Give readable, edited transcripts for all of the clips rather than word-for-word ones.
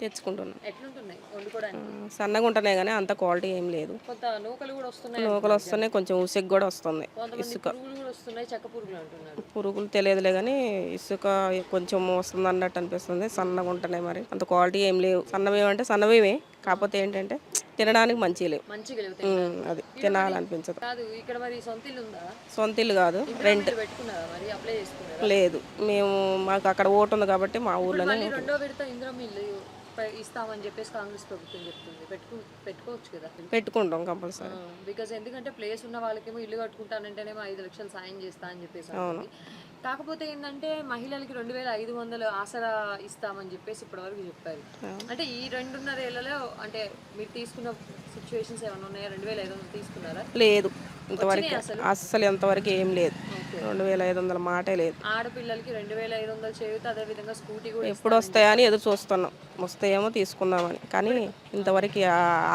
తెచ్చుకుంటున్నాం. ఎట్లుంటున్నాయి వండుకోవడానికి? సన్నగా ఉంటున్నాయి కానీ అంత క్వాలిటీ ఏం లేదు. కొంత నూకలు కూడా వస్తున్నాయి నూకలు అంటున్నారు జనం. వస్తున్నాయి, కొంచెం ఉసుక కూడా వస్తుంది. కొంతమంది ఇసుక పురుగులు కూడా వస్తున్నాయి, చెక్క పురుగులు అంటున్నారు. పురుగులు తెలియదులే కానీ ఇసుక కొంచెం వస్తుంది అన్నట్టు అనిపిస్తుంది. సన్నగా ఉంటున్నాయి, మరి అంత క్వాలిటీ ఏం లేవు. సన్నవి అంటే సన్నవేమే, కాకపోతే ఏంటంటే తినడానికి మంచిగా లేవు. మంచిగా లేవు తినడానికి. అది తినాలనిపించదు. కాదు, ఇక్కడ మరి సొంత ఇల్లు ఉందా? సొంత ఇల్లు కాదు, రెంట్. మీరు పెట్టుకున్నారా మరి? అప్లై చేసుకున్నారా? లేదు, మేము మాకు అక్కడ ఓటు ఉంది కాబట్టి మా ఇప్పుడు ఊర్లోనే మళ్ళీ రెండో విడత ఇందిరమ్మ ఇల్లు ఇస్తామని చెప్పేసి కాంగ్రెస్ ప్రభుత్వం చెప్తుంది. పెట్టుకోవచ్చు కదా? పెట్టుకుంటాం కంపల్సరీ. బికాజ్ ఎందుకంటే ప్లేస్ ఉన్న వాళ్ళకేమో ఇల్లు కట్టుకుంటానంటేనేమో 5 లక్షలు సాయం చేస్తా అని చెప్పేసి అంటుంది. కాకపోతే ఏంటంటే మహిళలకి 2500 ఆసరా ఇస్తామని చెప్పేసి ఇప్పటివరకు చెప్పారు. అంటే ఈ 2.5 ఏళ్లలో అంటే మీరు తీసుకున్న సిచ్యువేషన్స్ ఏమైనా ఉన్నాయా? 2500 తీసుకున్నారా? లేదు, ఇంతవరకు అస్సలు ఎంతవరకు ఏం లేదు. 2500 మాటే లేదు. ఆడపిల్లలకి 2500 చేయూత, అదే విధంగా స్కూటీ కూడా ఎప్పుడు వస్తాయని ఎదురు చూస్తున్నాం. వస్తాయేమో తీసుకుందామని, కానీ ఇంతవరకు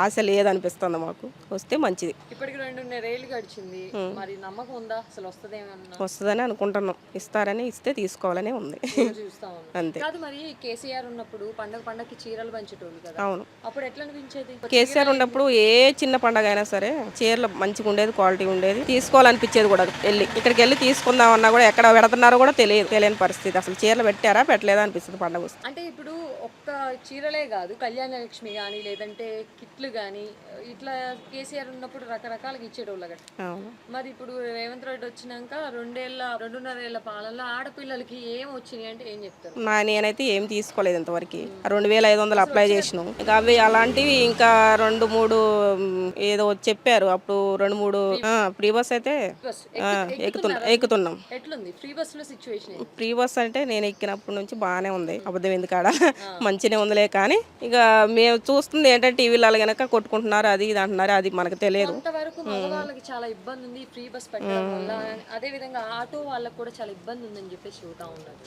ఆశ లేదనిపిస్తుంది మాకు. వస్తే మంచిది. ఇప్పటికి 2.5 ఏళ్ళు గడిచింది, మరి నమ్మకం ఉందా అసలు వస్తుందేమన్నా? వస్తుందని అనుకుంటున్నాం. ఇస్తారని, ఇస్తే తీసుకోవాలని ఉంది. చూస్తా ఉన్నాం. అంతే. కాదు, మరి కేసీఆర్ ఉన్నప్పుడు పండగకి చీరలు పంచేటోళ్ళు కదా? అవును. అప్పుడు ఎట్లా అనిపించేది? కేసీఆర్ ఉన్నప్పుడు ఏ చిన్న పండగ అయినా సరే చీరలు మంచిగా ఉండేది, క్వాలిటీ ఉండేది, తీసుకోవాలనిపించేది కూడా. ఇక్కడికి వెళ్ళి తీసుకుందామన్నా కూడా ఎక్కడ పెడుతున్నారో కూడా తెలియని పరిస్థితి. అసలు చీరలు పెట్టారా పెట్టలేదా అనిపిస్తుంది పండగ వస్తుంది. అంటే ఇప్పుడు ఒక్క చీరలే కాదు, కళ్యాణ లక్ష్మి కానీ లేదంటే కిట్లు కానీ ఇట్లా కేసీఆర్ ఉన్నప్పుడు రకరకాలుగా ఇచ్చేటోళ్ళు కదా. మరి ఇప్పుడు రేవంత్ రెడ్డి వచ్చినాక 2.5 ఏళ్ల పాలనలో ఆడపిల్లలకి ఏం వచ్చినాయి అంటే ఏం చెప్తారు? నేనైతే ఏం తీసుకోలేదు ఇంతవరకు. 2500 అప్లై చేసినాం. ఇంకా అవి అలాంటివి ఇంకా 2-3 ఏదో చెప్పారు అప్పుడు. 2-3 ఫ్రీ బస్ అయితే ఎక్కుతున్నాం. ఎట్లుంది ఫ్రీ బస్ లో సిచ్యువేషన్? ఫ్రీ బస్ అంటే నేను ఎక్కినప్పటి నుంచి బాగానే ఉంది. అబద్ధం ఎందుకాడ మంచిగానే ఉందిలే, కానీ ఇక మేము చూస్తుంది ఏంటంటే టీవీలలో కనుక కొట్టుకుంటున్నారు, అది ఇది అంటున్నారు. అది మనకు తెలియదు. కొంతవరకు మగవాళ్ళకి చాలా ఇబ్బంది ఉంది ఫ్రీ బస్ పెట్టడం వల్ల. అదే విధంగా ఆటో వాళ్ళకి కూడా చాలా ఇబ్బంది ఉందని చెప్పేసి చూతా ఉన్నారు.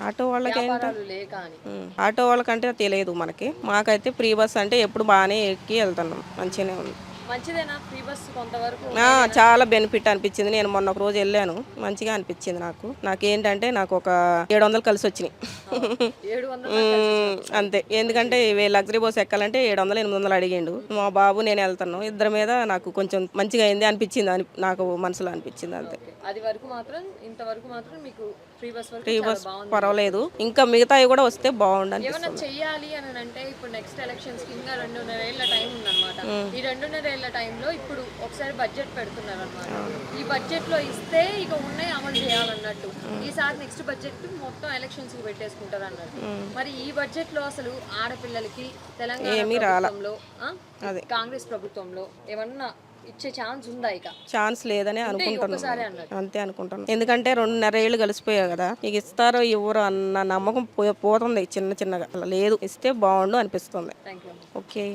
ఆటో వాళ్ళకి లేక అని. ఆటో వాళ్ళకంటే తెలియదు మనకి. మాకైతే ఫ్రీ బస్ అంటే ఎప్పుడు బాగానే ఎక్కి వెళ్తున్నాం, మంచిగానే ఉంది. మంచిదేనా ఫ్రీ బస్? కొంతవరకు చాలా బెనిఫిట్ అనిపించింది. నేను మొన్న ఒక రోజు వెళ్ళాను, మంచిగా అనిపించింది నాకేంటంటే నాకు ఒక 700 కలిసి వచ్చినాయి. 700 అంతే. ఎందుకంటే లగ్జరీ బస్ ఎక్కాలంటే 700-800 అడిగిండు. మా బాబు నేను వెళ్తాను, ఇద్దరి మీద నాకు కొంచెం మంచిగా అయింది అనిపించింది, నాకు మనసులో అనిపించింది. అంతే. అది వరకు మాత్రం ఇంతవరకు మాత్రం మీకు ఫ్రీ బస్ పర్వాలేదు. ఇంకా మిగతాయి కూడా వస్తే బాగుండు. ఏమన్నా చెయ్యాలి అని అంటే ఇప్పుడు నెక్స్ట్ ఎలక్షన్స్ కి ఇంకా 2.5 ఏళ్ల టైం ఉందన్నమాట. ఈ 2.5 ఏళ్ల టైంలో ఇప్పుడు ఒకసారి బడ్జెట్ పెడుతున్నారు అనమాట. ఈ బడ్జెట్ లో ఇస్తే ఇక ఉన్నాయి అమలు చేయాలన్నట్టు. ఈసారి నెక్స్ట్ బడ్జెట్ మొత్తం ఎలక్షన్స్ కి పెట్టేసుకుంటారు అన్నట్టు. మరి ఈ బడ్జెట్ లో అసలు ఆడపిల్లలకి తెలంగాణ ప్రభుత్వంలో కాంగ్రెస్ ప్రభుత్వంలో ఏమన్నా ఇచ్చే ఛాన్స్ ఉందా? ఇక ఛాన్స్ లేదని అనుకుంటున్నాను. అంతే అనుకుంటున్నాను. ఎందుకంటే 2.5 ఏళ్ళు కలిసిపోయాయి కదా, ఇక ఇస్తారో ఇవ్వరో అన్న నమ్మకం పోతుంది చిన్నగా. లేదు, ఇస్తే బాగుండు అనిపిస్తుంది. Thank you. ఓకే.